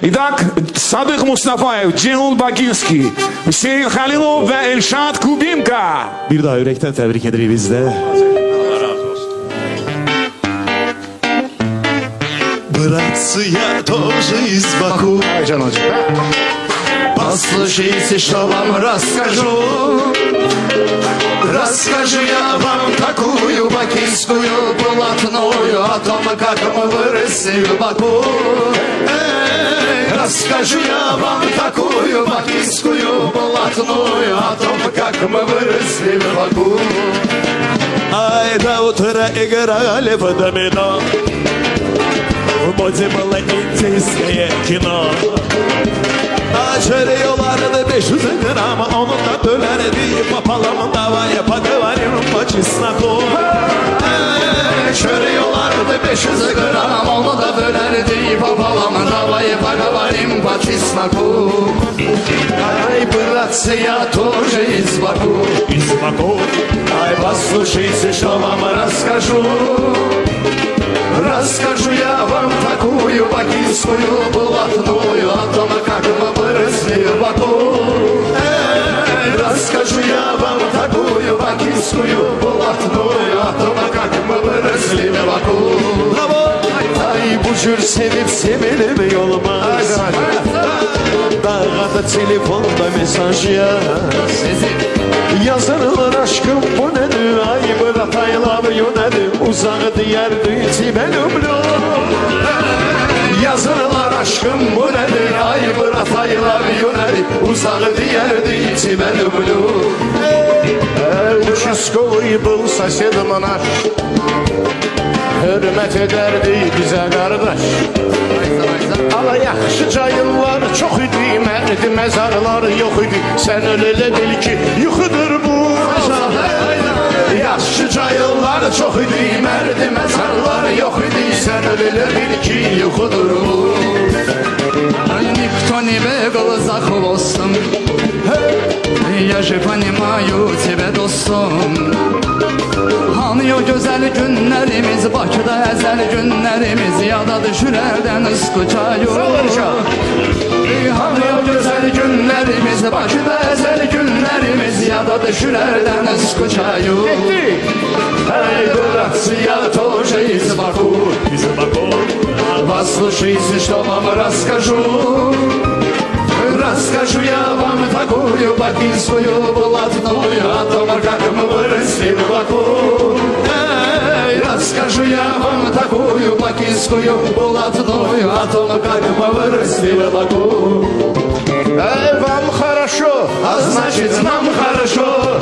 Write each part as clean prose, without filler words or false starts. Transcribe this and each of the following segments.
Итак, Садык Мустафаев, Ceyhun Baginski, Hüseyin Halilov ve Elşad Kubinka. Bir daha yürekten tebrik ederiz biz de. Allah razı olsun. Братцы, тоже из Баку. Can hocam. Послушайте, что вам расскажу. Расскажу я вам такую бакинскую блатную о том, как мы выросли в Баку. Расскажу я вам такую бакинскую блатную о том, как мы выросли в Баку. Ай, до утра играли в домино. В моде было индийское кино. Açırıyorlardı 500 gram, onun da bölerdi papalamın davaya pagavarim по чесноку. Açırıyorlardı 500 gram, onu da bölerdi papalamın davaya pagavarim по чесноку. Ай, братцы, я тоже из Баку. Из Баку. Ай, послушайте, что вам расскажу. Расскажу я вам такую бакинскую блатную о том, как мы выросли в Баку. Расскажу я вам такую бакинскую блатную о том, как мы выросли в Баку. Ay bu cür sevip sevilme olmaz. Dağa da telefonda mesaj yaz. Yazarlar aşkım bu nedir? Ay bırak I love you nedir? Uzağı diyerdi ben ömrüm. Yazarlar aşkım bu nedir? Ay bırak I love you nedir? Uzağı diyerdi ben ömrüm. Участковый был соседом наш, hürmet ederdi bize kardeş. Ala yaxşıca yıllar çok idi, merdi mezarlar yok idi. Sen öyle bil ki yuxudur bu. Yaxşıca yıllar çok idi, merdi mezarlar yok idi. Sen öyle bil ki yuxudur bu. Никто не бегал за хвостом. Я же понимаю тебя, dostum. Hani o güzel günlerimiz, Bakıda ezel günlerimiz, yada düşür elden ıskıçayı. Hani o güzel günlerimiz, Bakıda ezel günlerimiz, yada düşür elden ıskıçayı. Эй, братцы, я тоже из Баку. Из Баку. Послушайте, что вам расскажу. Расскажу я вам такую бакинскую блатную о том, как мы выросли в Баку. Расскажу я вам такую бакинскую блатную о том, как мы выросли в Баку. Вам хорошо, А значит нам хорошо.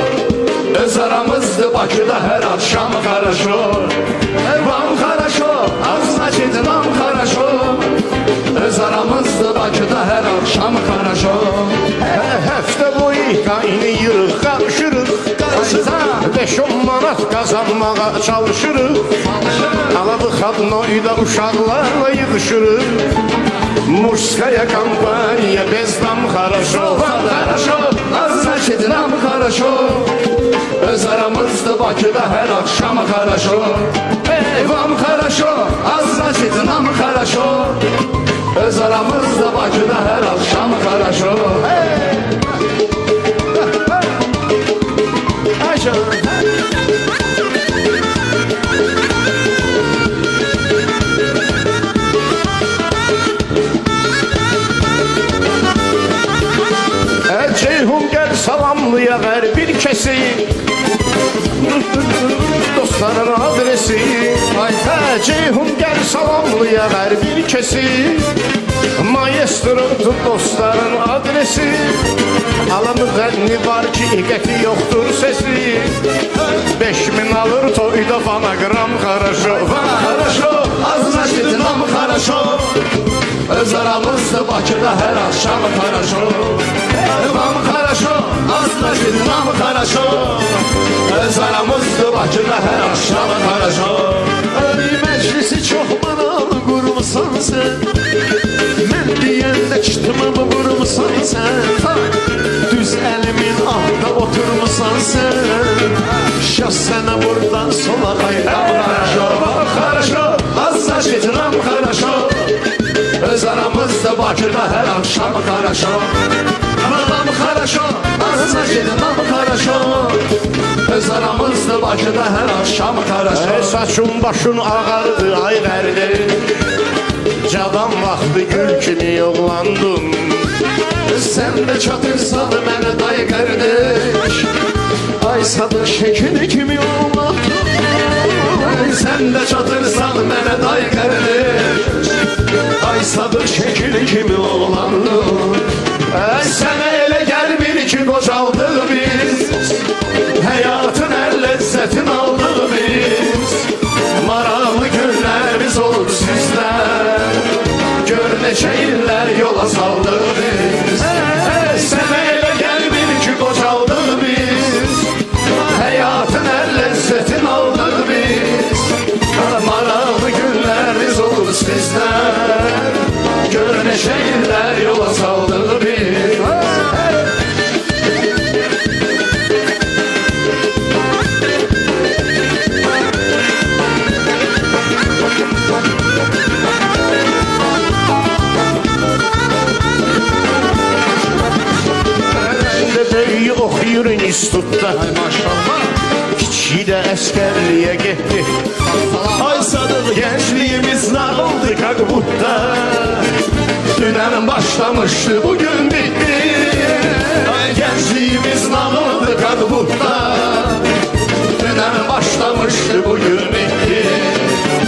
Öz aramızda Bakıda her akşam хорошо. Вам хорошо, а значит нам хорошо. Öz aramızda Bakıda her akşam хорошо. Həftə boyu qaynayırıq, qarışırıq. 5-10 manat qazanmağa çalışırıq. Aladı xadnoyda uşaqlarla yığışırıq. Мужская компания без нам хорошо. Вам хорошо, а значит нам хорошо. Öz aramızda Bakıda her akşam хорошо. Вам хорошо, а значит нам хорошо. Öz aramızda Bakıda her akşam хорошо. Ceyhun gel salamlıya ver bir kesi. Dostların adresi. Ceyhun gel salamlıya ver bir kesi. Maestro dostların adresi. Alanı zənni var ki qəti yoktur sesi. 5000 alır toyda fonogram хорошо. Вам хорошо, а значит нам хорошо. Öz aramızda Bakıda her akşam хорошо. Вам хорошо, а значит нам хорошо. Öz aramızda Bakıda her akşam хорошо. Meclisi çok manalı kurmuşsan sen. Ben diyende çıtımımı vurmuşsan sen. Düz elimin altında oturmuşsan sen. Şah sana buradan sola kaydan хорошо. Хорошо, а значит нам хорошо. Öz aramızda Bakıda Bakıda her akşam хорошо. Nam хорошо, значит nam хорошо. Öz aramızda Bakıda her akşam хорошо. Saçın başın ağardı ay verdi. Cavan vaxtı gül kimi yollandın. Sen de çatırsan mənə dayı qardeş. Ay sadık şekil kimi olmak. Sen de çatırsan mənə dayı qardeş. Ay sadık şekil kimi oğlandı. Sənə elə gəlmir ki qocaldıq biz. Həyatın hər ləzzətin aldıq biz. Maraqlı günlərimiz olur sizdən. Gör neçə illər yola saldıq biz. Sənə elə gəlmir ki qocaldıq biz. Həyatın hər ləzzətin aldıq biz. Maraqlı günlərimiz olur sizdən. Gör neçə illər yola saldıq biz. Bebeği oxuyur institutda. Ay maşallah. Kiçiyi də əskərliyə getdi. Ay sadık gençliğimiz dağıldı kakbutta. Dünen başlamıştı bugün bitti. Ay gençliğimiz dağıldı kakbutta. Dünen başlamıştı bugün bitti.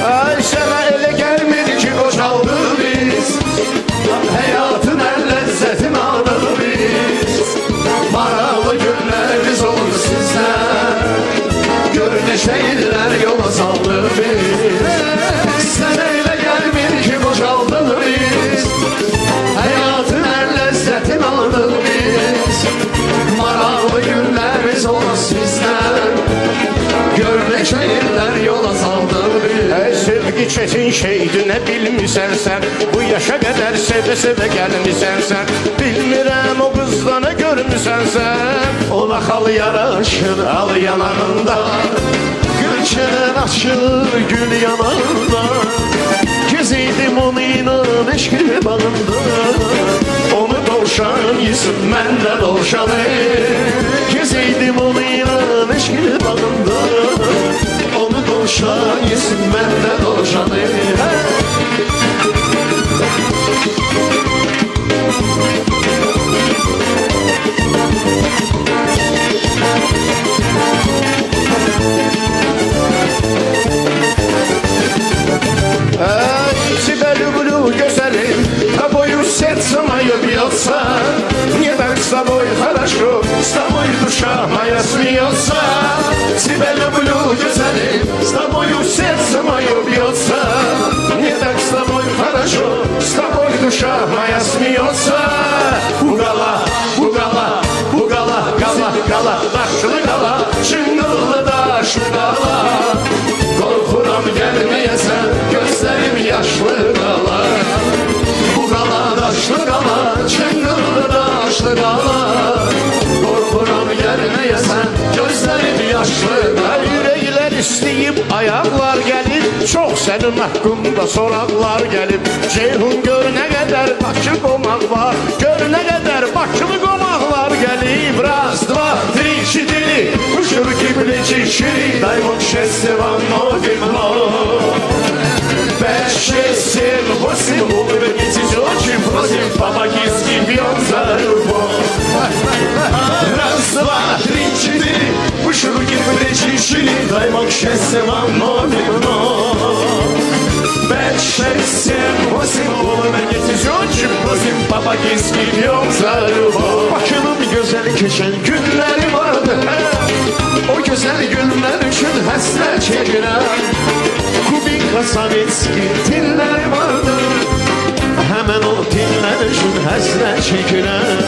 Ay sana ele gelmedi ki boşaldı biz. Hayatın her lezzetini aldık biz. Maralı günlerimiz olur sizden. Gör ne şehirler yola saldı biz. Sen öyle gelmedi ki boşaldın biz. Hayatın her lezzetini aldık biz. Maralı günlerimiz olur sizden. Gör ne şehirler yola saldı biz. Sevgi çetin şeydi ne bilmisən sən. Bu yaşa qədər sevə-sevə gəlmisən sən. Bilmirəm o qızda ne görmüsən sən. Ona hal yaraşır al yanağında. Gülçeden açılır gül yanağında. Geziydim onunla eşkili bağında. Onu doğuşan yüzüm mən də doğuşanı. Geziydim onunla eşkili bağında. Onu doğuşan yüzüm mən də doğuşanı. Тебя люблю, güzelim, тобою сердце мое бьется. Мне так с тобой хорошо, С тобой душа моя смеется. Тебя люблю, güzelim, с тобою сердце мое бьется. Мне так с тобой хорошо, с тобой душа моя смеется. Угала, угала, угала, гала, гала, daşlı gala, çıngıllı daşlı gala. Korkuram gelmeyesen, gözlerim yaşlı gala. Bu gala daşlı gala, çıngıllı daşlı gala. Korkuram gelmeyesen, gözlerim yaşlı gala. yürekler isteyip ayaklar gelip. Çok senin hakkında soraqlar gelip. Ceyhun gör ne kadar bakı qomaq var. Gör ne kadar bakılı qomaqlar gelip. Раз, два, три, четыре, Ушурки, плечи, шире, дай вот шесть, вам ноги много. 5, 6, 7, 8, улыбнитесь, очень просим, по-богински бьем за любовь. Раз, два, три, четыре, выше руки, плечи, шире, дай вот счастье вам ноги много. 5, 6, 7, 8, улыбнитесь, очень просим, по-богински бьем за любовь. Bakının güzel keçen günleri vardı. O güzel günler için həsrət çəkirəm. Kubika Savitski dilləri vardı. Həmən o dillər üçün həsrət çəkirəm.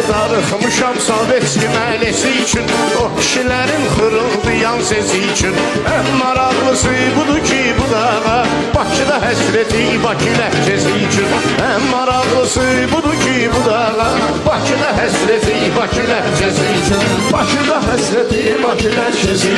Darıxmışam Sovetski məhəlləsi üçün. O kişilərin xırıldayan sesi üçün. Ən maraqlısı budur ki bu dağa Bakıda həsreti Bakı ləhcəsi üçün. Ən maraqlısı budur ki bu dağa Bakıda həsrəti, Bakı ləhcəsi Bakıda həsrəti, Bakı ləhcəsi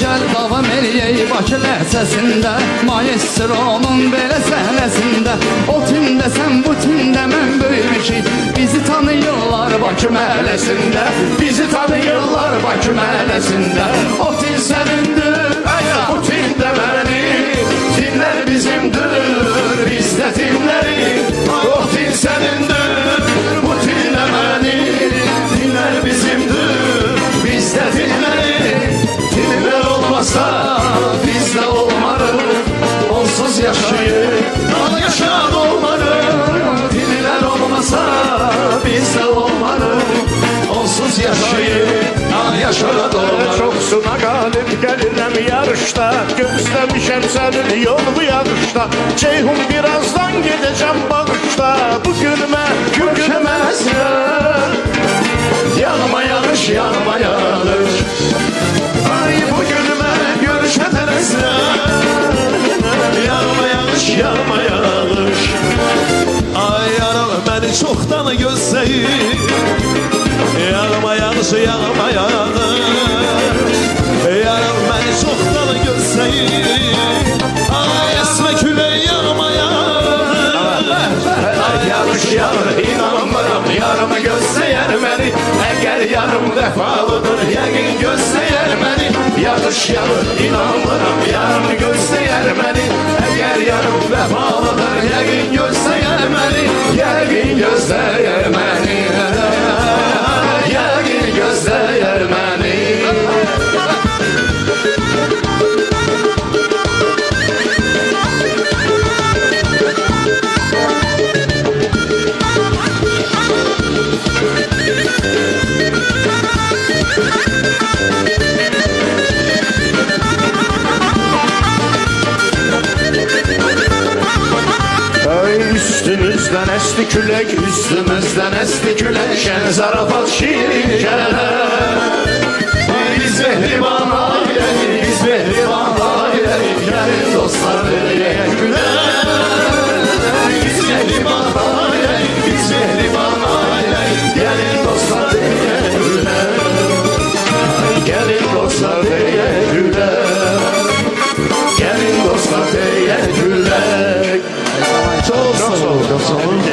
Gəl davam eləyək Bakı ləhcəsində Maestro'nun belə səhnəsində O tində sən bu tində mən böyümüşük Bizi tanıyırlar Bakı məhəlləsində Bizi tanıyırlar Bakı məhəlləsində O tin sənindir, bu tin də mənim Tinlər bizimdir, biz də tinləri O tin sənindir, bu tin də mənim Tinlər bizimdir, biz də tinləri Tinlər olmasa biz də olmarıq Onsuz yaşayır, yaşad olmarıq Tinlər olmasa biz də olmarıq Onsuz yaşayır, yaşad olmarıq Çoxsuna qalib gəlirəm yarışda Gözləmişəm sənin yol bu yarışda Ceyhun birazdan gedəcəm bağışda Bu gülmə, gülməzlər Yanıma yağış, yanıma yağış Ay bu gülmə, görüşə tələslər Yanıma yağış, yanıma yağış Ay yaralı beni çoktan gözleyir Yanıma yağış, yanıma yağış Yaralı beni çoktan gözleyir Ay esme küley yanıma yağış Ay yağış yağır, inanmıram Yarımı gözləyər məni Əgər yarım vəfalıdır Yəqin gözləyər məni Yağış yağır, inanmıram Yarımı gözləyər məni Əgər yarım vəfalıdır Yəqin gözləyər məni Yəqin gözləyər məni Yəqin gözləyər məni Üstümüzdən əsdi külək, üstümüzdən əsdi külək Şən zarafat şirin gələr Biz mehriban ailək, biz mehriban ailək Gəlin dostlar verək gülər Biz mehriban ailək, biz mehriban ailək Gəlin dostlar verək gülər Gəlin dostlar verək gülər Gəlin dostlar verək gülər Çok sağ ol.